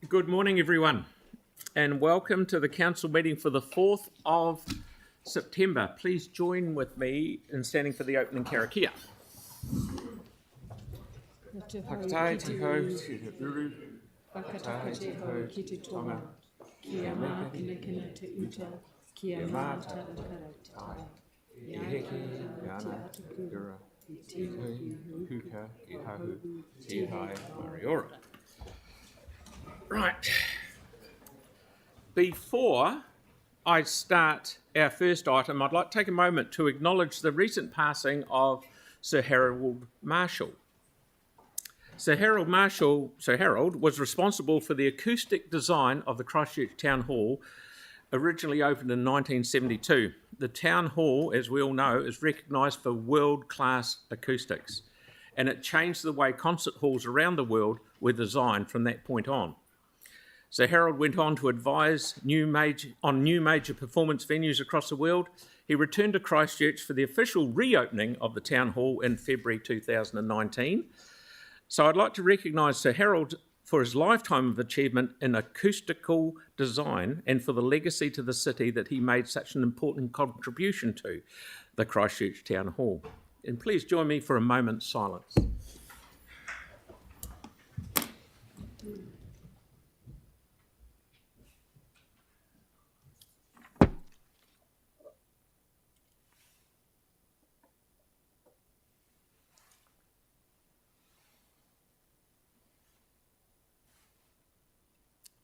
Good morning, everyone, and welcome to the council meeting for the 4th of September. Please join with me in standing for the opening karakia. Whakatae te hau te uru, whakatae te hau ki te tonga, kia mā kina te uta, kia mā tarakaratai, i heke, i ana, i gura, i te huka, i hahu, te hai, mariora. Right. Before I start our first item, I'd like to take a moment to acknowledge the recent passing of Sir Harold Marshall. Sir Harold was responsible for the acoustic design of the Christchurch Town Hall, originally opened in 1972. The Town Hall, as we all know, is recognised for world-class acoustics, and it changed the way concert halls around the world were designed from that point on. Sir Harold went on to advise on new major performance venues across the world. He returned to Christchurch for the official reopening of the Town Hall in February 2019. So I'd like to recognise Sir Harold for his lifetime of achievement in acoustical design and for the legacy to the city that he made such an important contribution to, the Christchurch Town Hall. And please join me for a moment's silence.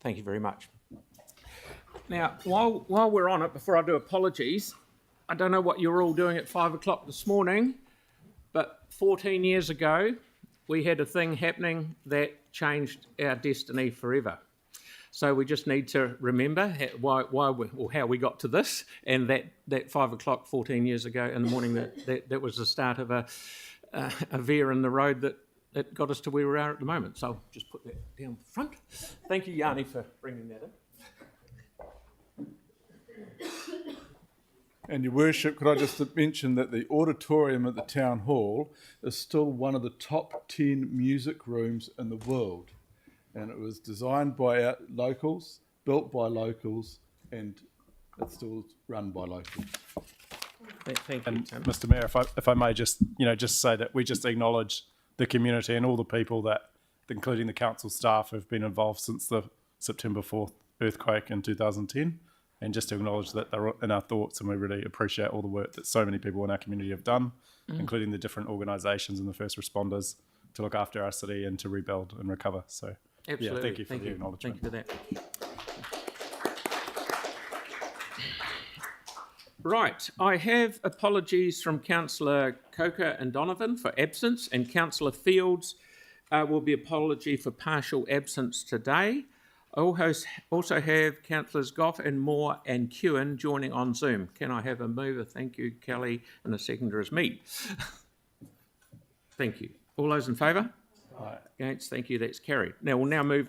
Thank you very much. Now, while we're on it, before I do apologies, I don't know what you were all doing at 5 o'clock this morning, but 14 years ago, we had a thing happening that changed our destiny forever. So we just need to remember how we got to this, and that 5 o'clock 14 years ago in the morning, that was the start of a veer in the road that got us to where we are at the moment. So I'll just put that down front. Thank you, Yanni, for bringing that in. And Your Worship, could I just mention that the auditorium at the Town Hall is still one of the top 10 music rooms in the world. And it was designed by locals, built by locals, and it's still run by locals. Thank you, Tim. Mr. Mayor, if I may just say that we just acknowledge the community and all the people that, including the council staff, have been involved since the September 4th earthquake in 2010, and just to acknowledge that they're in our thoughts, and we really appreciate all the work that so many people in our community have done, including the different organisations and the first responders to look after our city and to rebuild and recover. So, absolutely. Yeah, thank you for the acknowledgement. Thank you for that. Right, I have apologies from Councillor Coker and Donovan for absence, and Councillor Fields will be apology for partial absence today. I also have Councillors Goff and Moore and Kewen joining on Zoom. Can I have a mover? Thank you, Kelly, and a seconder is me. Thank you. All those in favour? Aye. Against? Thank you, that's carried. Now we'll move.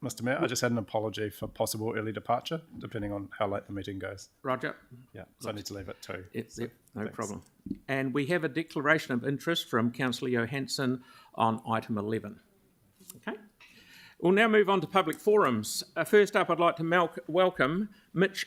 Mr. Mayor, I just had an apology for possible early departure, depending on how late the meeting goes. Roger. Yeah, so I need to leave at 2. Yep, no problem. And we have a declaration of interest from Councillor Johansson on item 11. Okay. We'll now move on to public forums. First up, I'd like to welcome Mitch